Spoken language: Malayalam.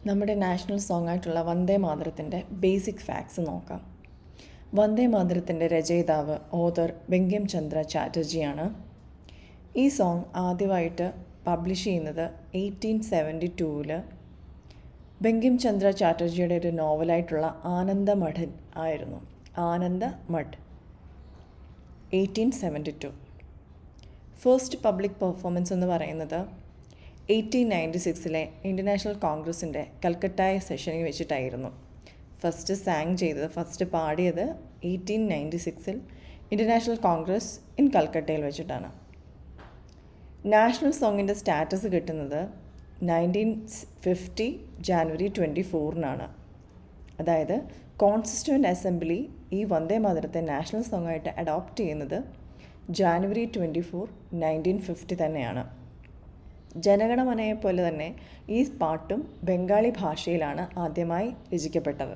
നമ്മുടെ നാഷണൽ സോങ് ആയിട്ടുള്ള വന്ദേ മാതരത്തിൻ്റെ ബേസിക് ഫാക്ട്സ് നോക്കാം. വന്ദേ മാതരത്തിൻ്റെ രചയിതാവ് ഓതർ ബങ്കിം ചന്ദ്ര ചാറ്റർജിയാണ്. ഈ സോങ് ആദ്യമായിട്ട് പബ്ലിഷ് ചെയ്യുന്നത് 1872 ബങ്കിം ചന്ദ്ര ചാറ്റർജിയുടെ ഒരു നോവലായിട്ടുള്ള ആനന്ദമഠൻ ആയിരുന്നു. ആനന്ദമഠ് 1872. ഫസ്റ്റ് പബ്ലിക് പെർഫോമൻസ് എന്ന് പറയുന്നത് 1896 ഇൻ്റർനാഷണൽ കോൺഗ്രസിൻ്റെ കൽക്കട്ടായ സെഷനിൽ വെച്ചിട്ടായിരുന്നു. ഫസ്റ്റ് പാടിയത് 1896 ഇൻ്റർനാഷണൽ കോൺഗ്രസ് ഇൻ കൽക്കട്ടയിൽ വെച്ചിട്ടാണ്. നാഷണൽ സോങ്ങിൻ്റെ സ്റ്റാറ്റസ് കിട്ടുന്നത് 1950 ജാനുവരി 24 അതായത് കോൺസ്റ്റിറ്റ്യൂവൻ്റ് അസംബ്ലി ഈ വന്ദേ മാതരത്തെ നാഷണൽ സോങ്ങായിട്ട് അഡോപ്റ്റ് ചെയ്യുന്നത് ജാനുവരി 24, 1950 തന്നെയാണ്. ജനഗണമനയെപ്പോലെ തന്നെ ഈ പാട്ടും ബംഗാളി ഭാഷയിലാണ് ആദ്യമായി രചിക്കപ്പെട്ടത്.